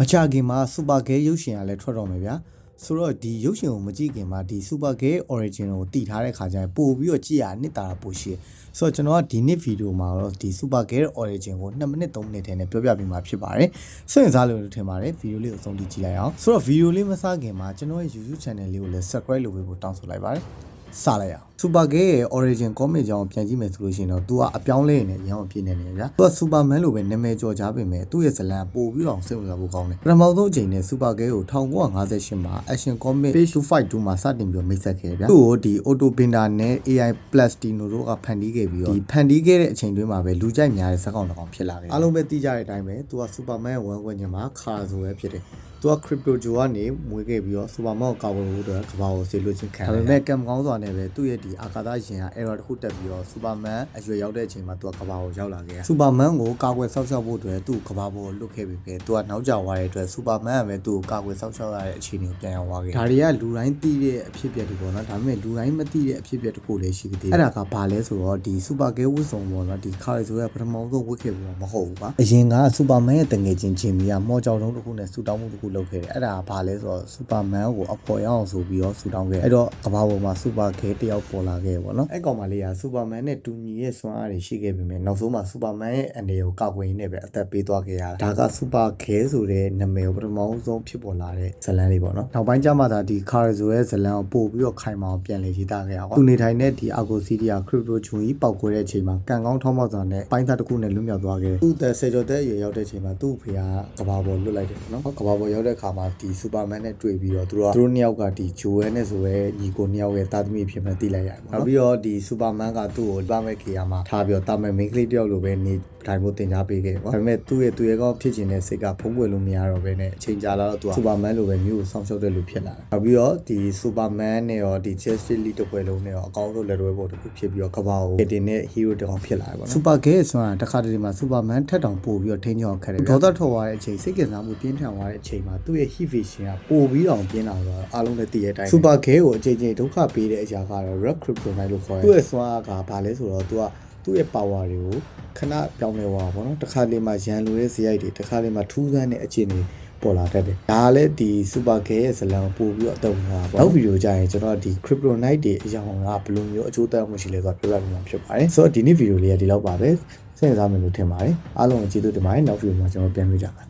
မချခင်မှာစူပါကဲရုပ်ရှင်ကလည်းထွက်တော့မယ်ဗျာဆိုတော့ဒီရုပ်ရှင်ကိုမကြည့်ခင်မှာဒီစူပါကဲ origin ကိုတည်ထားတဲ့ခါကျရင်ပို့ပြီးတော့ကြည့်ရနှစ်တာပို့ရှိဆိုတော့ကျွန်တော်ကဒီနှစ်ဗီဒီယိုမှာတော့ဒီစူပါကဲ origin ကို2မိနစ်3မိနစ်ထဲနဲ့ပြောပြပေးမှာဖြစ်ပါတယ်စိတ်ဝင်စားလို့ထင်ပါတယ်ဗီဒီယိုလေးကိုအဆုံးထိကြည့်လိုက်အောင်ဆိုတော့ဗီဒီယိုလေးမစခင်မှာကျွန်တော်ရဲ့ YouTube channel လေးကိုလည်း subscribe လုပ်ပေးဖို့တောင်းဆိုလိုက်ပါတယ်စလိုက်အောင်စူပါကဲရဲ့ origin comic ကြောင်းပြန်ကြည့်မယ်ဆိုလို့ရှိရင်တော့ तू ကအပြောင်းလဲနေရအောင်ပြည့်နေတယ်ဗျာ तू က Superman လို့ပဲနာမည်ကျော်ကြားပေမဲ့သူ့ရဲ့ဇလံပို့ပြီးတော့စိတ်ဝင်စားဖို့ကောင်းတယ်ပထမဆုံးအချိန်နဲ့စူပါကဲကို1958မှာ Action Comic Page 252မှာစတင်ပြီးမိတ်ဆက်ခဲ့ဗျာသူ့ကိုဒီ Otto Binder နဲ့ AI Plastino တို့ကဖန်တီးခဲ့ပြီးတော့ဒီဖန်တီးခဲ့တဲ့အချိန်တွင်းမှာပဲလူကြိုက်များတဲ့ဇာတ်ကောင်တစ်ကောင်ဖြစ်လာခဲ့အားလုံးပဲသိကြတဲ့အတိုင်းပဲ तू က Superman ဝမ်းကွက်ညမှာခါဆိုပဲဖြစ်တယ်သူက Crypto Joe ကနေမွေးခဲ့ပြီးတော့ Superman ကိုကာဝယ်ဖို့အတွက်ကဘာကိုဆေးလို့ချင်းခံတယ်ဒါပေမဲ့ကံကောင်းစွာနဲ့ပဲသူ့ရဲ့ဒီအာကာသရှင်က error တစ်ခုတက်ပြီးတော့ Superman အရွယ်ရောက်တဲ့အချိန်မှာသူကကဘာကိုရောက်လာခဲ့ Superman ကိုကာကွယ်ဆောက်ရှောက်ဖို့အတွက်သူ့ကဘာပေါ်လွတ်ခဲ့ပြီပဲသူကနောက်ကျသွားတဲ့အတွက် Superman ကပဲသူ့ကိုကာကွယ်ဆောက်ရှောက်ရတဲ့အခြေအနေကိုပြန်ရောက်သွားခဲ့ဒါတွေကလူတိုင်းသိတဲ့အဖြစ်အပျက်တွေပေါ့နော်ဒါပေမဲ့လူတိုင်းမသိတဲ့အဖြစ်အပျက်တစ်ခုလည်းရှိသေးတယ်အဲ့ဒါကဘာလဲဆိုတော့ဒီ Super Girl ဝတ်စုံပေါ့နော်ဒီခါရီဆိုရပထမဆုံးဝတ်ခဲ့ပြီးတော့မဟုတ်ဘူးပါအရင်က Superman ရဲ့တငယ်ချင်းဂျင်မီကမော်ကြောင်တုံးတစ်ခုနဲ့ဆူတောင်းမှုတစ်ခုလုပ်ခဲ့တယ်အဲ့ဒါဘာလဲဆိုတော့ Superman ကိုအပေါ်ရောက်အောင်ဆိုပြီးတော့ဆူတောင်းခဲ့အဲ့တော့ကဘာပေါ်မှာ Super Girl တယောက်ပေါ်လာခဲ့ပေါ့နော်အဲ့ကောင်မလေးက Superman နဲ့တူညီရဲ့စွမ်းအားတွေရှိခဲ့ပေမဲ့နောက်ဆုံးမှာ Superman ရဲ့အနေကိုကာကွယ်ရင်းနဲ့ပဲအသက်ပေးသွားခဲ့ရတာဒါက Super Girl ဆိုတဲ့နာမည်ကိုပထမဆုံးဖြစ်ပေါ်လာတဲ့ဇာတ်လမ်းလေးပေါ့နော်နောက်ပိုင်းကျမှသာဒီ Carzo ရဲ့ဇာတ်လမ်းကိုပို့ပြီးတော့ခိုင်မာအောင်ပြန်လည်ရေးသားခဲ့ရအောင်သူနေထိုင်တဲ့ဒီ Argo City က Crypto Joe ကြီးပောက်ကွဲတဲ့အချိန်မှာကံကောင်းထောင်းပေါက်စွာနဲ့ပိုင်းသားတစ်ခုနဲ့လွတ်မြောက်သွားခဲ့တယ်သူ့တဲ့ဆယ်ကျော်တဲ့အရွယ်ရောက်တဲ့အချိန်မှာသူ့ဖေကကဘာပေါ်လွတ်လိုက်တယ်ပေါ့နော်ကဘာပေါ်ရောက်တဲ့အခါမှာဒီ Superman နဲ့တွေ့ပြီးတော့သူတို့နှစ်ယောက်ကဒီ Joe နဲ့ဆိုရဲညီကိုနှစ်ယောက်ရဲ့တာသမီဖြစ်မှသိလိုက်ရတယ်ပေါ့နော်နောက်ပြီးတော့ဒီ Superman ကသူ့ကိုပါမဲ့ခေယာမှာထားပြီးတော့တာမဲ့မိန်းကလေးတယောက်လိုပဲနေထိုင်ဖို့တင် जा ပေးခဲ့ပေါ့ဒါပေမဲ့သူ့ရဲ့ကောင်းဖြစ်ခြင်းနဲ့စိတ်ကဖုံးကွယ်လို့မရတော့ဘဲနဲ့အချိန်ကြာလာတော့သူက Superman လိုပဲမျိုးကိုစောင့်ရှောက်တဲ့လူဖြစ်လာတယ်နောက်ပြီးတော့ဒီ Superman နဲ့ရောဒီ Justice League တစ်ပွဲလုံးနဲ့ရောအကောင်းဆုံးလက်တွဲဖို့တစ်ခုဖြစ်ပြီးတော့ကဘာကိုတင်တဲ့ hero တစ်ကောင်ဖြစ်လာတယ်ပေါ့နော် Super Girl ဆိုတာတစ်ခါတည်းမှာ Superman ထက်တောင်ပို့ပြီးတော့ထိန်းချောင်းခက်တယ်ဒေါသထွက်သွားတဲ့အချိန်စိတ်ကစားမှုပြင်းထန်သွားတဲ့အချိန်မှာသူ့ရဲ့ heat vision ကပို့ပြီးတော့ပြင်းလာတော့အားလုံးလည်းသိတဲ့အတိုင်း Super Girl ကိုအချိန်ချင်းဒုက္ခပေးတဲ့အရာကတော့ Red Kryptonite လို့ခေါ်တယ်သူ့ရဲ့စွမ်းအားကဘာလဲဆိုတော့သူ့ရဲ့ power တွေကိုခဏပြောင်းလဲသွားပါတော့တခါလေမှရန်လိုတဲ့ဇယိုက်တွေတခါလေမှထူးဆန်းတဲ့အခြေအနေပေါ်လာတတ်တယ်ဒါကလည်းဒီ Super Girl ရဲ့ဇလံပို့ပြီးတော့အတုံးသွားပါနောက်ဗီဒီယိုကြရင်ကျွန်တော်ဒီ Kryptonite တွေအကြောင်းကဘယ်လိုမျိုးအကျိုးသက်ရောက်မှုရှိလဲဆိုတာပြောပြပေးမှာဖြစ်ပါတယ်ဆိုတော့ဒီနေ့ဗီဒီယိုလေးကဒီလောက်ပါပဲစိတ်ဝင်စားမယ်လို့ထင်ပါတယ်အားလုံးကိုကျေးဇူးတင်ပါတယ်နောက်ဗီဒီယိုမှာကျွန်တော်ပြန်တွေ့ကြပါမယ်